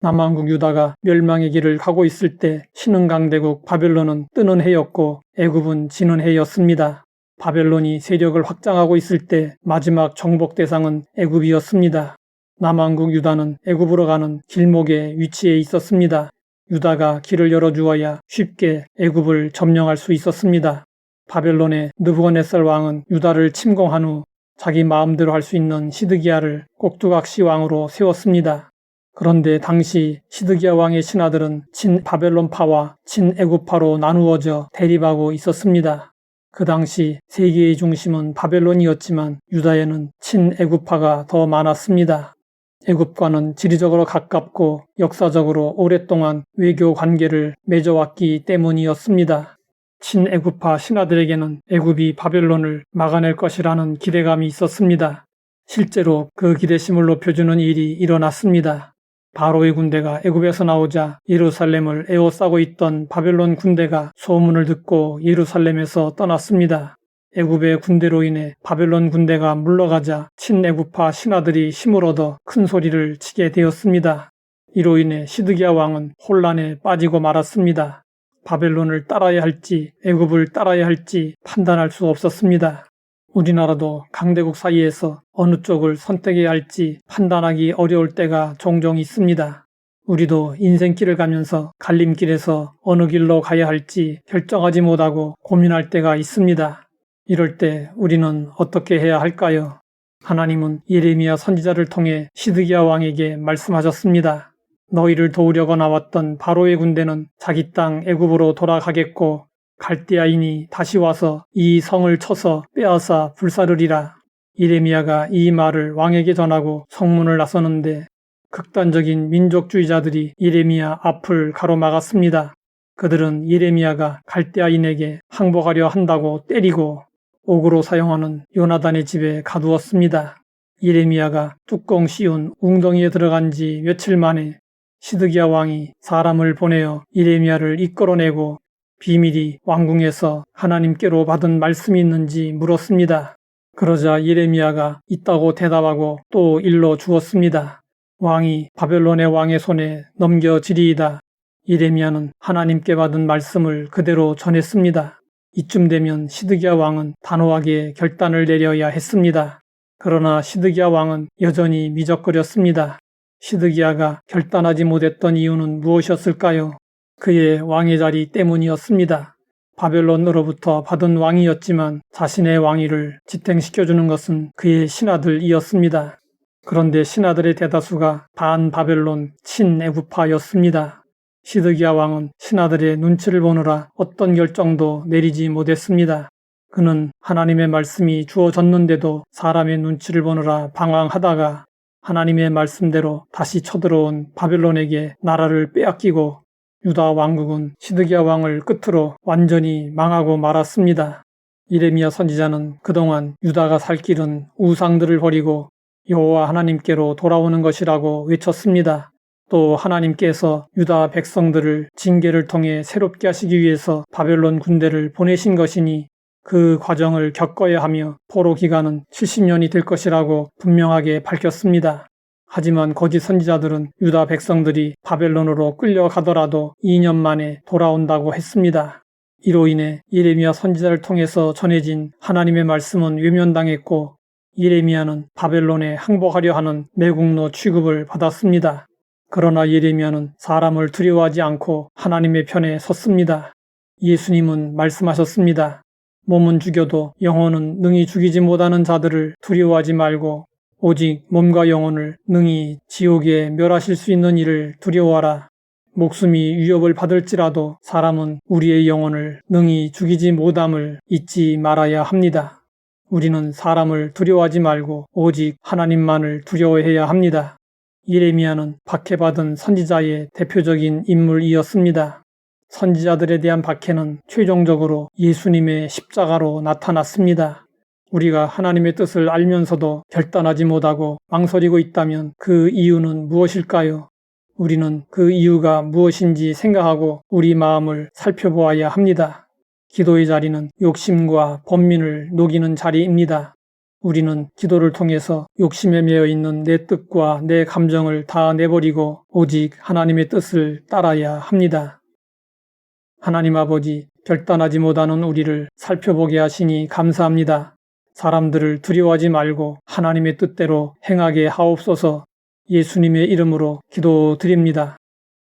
남왕국 유다가 멸망의 길을 가고 있을 때 신흥강대국 바벨론은 뜨는 해였고 애굽은 지는 해였습니다. 바벨론이 세력을 확장하고 있을 때 마지막 정복 대상은 애굽이었습니다. 남왕국 유다는 애굽으로 가는 길목에 위치해 있었습니다. 유다가 길을 열어주어야 쉽게 애굽을 점령할 수 있었습니다. 바벨론의 느부갓네살 왕은 유다를 침공한 후 자기 마음대로 할 수 있는 시드기야를 꼭두각시 왕으로 세웠습니다. 그런데 당시 시드기야 왕의 신하들은 친바벨론파와 친애굽파로 나누어져 대립하고 있었습니다. 그 당시 세계의 중심은 바벨론이었지만 유다에는 친애굽파가 더 많았습니다. 애굽과는 지리적으로 가깝고 역사적으로 오랫동안 외교 관계를 맺어왔기 때문이었습니다. 친애굽파 신하들에게는 애굽이 바벨론을 막아낼 것이라는 기대감이 있었습니다. 실제로 그 기대심을 높여주는 일이 일어났습니다. 바로의 군대가 애굽에서 나오자 예루살렘을 에워싸고 있던 바벨론 군대가 소문을 듣고 예루살렘에서 떠났습니다. 애굽의 군대로 인해 바벨론 군대가 물러가자 친애굽파 신하들이 힘을 얻어 큰 소리를 치게 되었습니다. 이로 인해 시드기야 왕은 혼란에 빠지고 말았습니다. 바벨론을 따라야 할지 애굽을 따라야 할지 판단할 수 없었습니다. 우리나라도 강대국 사이에서 어느 쪽을 선택해야 할지 판단하기 어려울 때가 종종 있습니다. 우리도 인생길을 가면서 갈림길에서 어느 길로 가야 할지 결정하지 못하고 고민할 때가 있습니다. 이럴 때 우리는 어떻게 해야 할까요? 하나님은 예레미야 선지자를 통해 시드기야 왕에게 말씀하셨습니다. 너희를 도우려고 나왔던 바로의 군대는 자기 땅 애굽으로 돌아가겠고 갈대아인이 다시 와서 이 성을 쳐서 빼앗아 불사르리라. 예레미야가 이 말을 왕에게 전하고 성문을 나서는데 극단적인 민족주의자들이 예레미야 앞을 가로막았습니다. 그들은 예레미야가 갈대아인에게 항복하려 한다고 때리고 옥으로 사용하는 요나단의 집에 가두었습니다. 예레미야가 뚜껑 씌운 웅덩이에 들어간 지 며칠 만에 시드기야 왕이 사람을 보내어 예레미야를 이끌어내고 비밀이 왕궁에서 하나님께로 받은 말씀이 있는지 물었습니다. 그러자 예레미야가 있다고 대답하고 또 일러 주었습니다. 왕이 바벨론의 왕의 손에 넘겨지리이다. 예레미야는 하나님께 받은 말씀을 그대로 전했습니다. 이쯤 되면 시드기야 왕은 단호하게 결단을 내려야 했습니다. 그러나 시드기야 왕은 여전히 미적거렸습니다. 시드기야가 결단하지 못했던 이유는 무엇이었을까요? 그의 왕의 자리 때문이었습니다. 바벨론으로부터 받은 왕이었지만 자신의 왕위를 지탱시켜주는 것은 그의 신하들이었습니다. 그런데 신하들의 대다수가 반바벨론 친애굽파였습니다. 시드기야 왕은 신하들의 눈치를 보느라 어떤 결정도 내리지 못했습니다. 그는 하나님의 말씀이 주어졌는데도 사람의 눈치를 보느라 방황하다가 하나님의 말씀대로 다시 쳐들어온 바벨론에게 나라를 빼앗기고 유다 왕국은 시드기야 왕을 끝으로 완전히 망하고 말았습니다. 예레미야 선지자는 그동안 유다가 살 길은 우상들을 버리고 여호와 하나님께로 돌아오는 것이라고 외쳤습니다. 또 하나님께서 유다 백성들을 징계를 통해 새롭게 하시기 위해서 바벨론 군대를 보내신 것이니 그 과정을 겪어야 하며 포로 기간은 70년이 될 것이라고 분명하게 밝혔습니다. 하지만 거짓 선지자들은 유다 백성들이 바벨론으로 끌려가더라도 2년 만에 돌아온다고 했습니다. 이로 인해 예레미야 선지자를 통해서 전해진 하나님의 말씀은 외면당했고 예레미야는 바벨론에 항복하려 하는 매국노 취급을 받았습니다. 그러나 예레미야는 사람을 두려워하지 않고 하나님의 편에 섰습니다. 예수님은 말씀하셨습니다. 몸은 죽여도 영혼은 능히 죽이지 못하는 자들을 두려워하지 말고 오직 몸과 영혼을 능히 지옥에 멸하실 수 있는 이를 두려워하라. 목숨이 위협을 받을지라도 사람은 우리의 영혼을 능히 죽이지 못함을 잊지 말아야 합니다. 우리는 사람을 두려워하지 말고 오직 하나님만을 두려워해야 합니다. 예레미야는 박해받은 선지자의 대표적인 인물이었습니다. 선지자들에 대한 박해는 최종적으로 예수님의 십자가로 나타났습니다. 우리가 하나님의 뜻을 알면서도 결단하지 못하고 망설이고 있다면 그 이유는 무엇일까요? 우리는 그 이유가 무엇인지 생각하고 우리 마음을 살펴보아야 합니다. 기도의 자리는 욕심과 번민을 녹이는 자리입니다. 우리는 기도를 통해서 욕심에 매여 있는 내 뜻과 내 감정을 다 내버리고 오직 하나님의 뜻을 따라야 합니다. 하나님 아버지, 결단하지 못하는 우리를 살펴보게 하시니 감사합니다. 사람들을 두려워하지 말고 하나님의 뜻대로 행하게 하옵소서. 예수님의 이름으로 기도드립니다.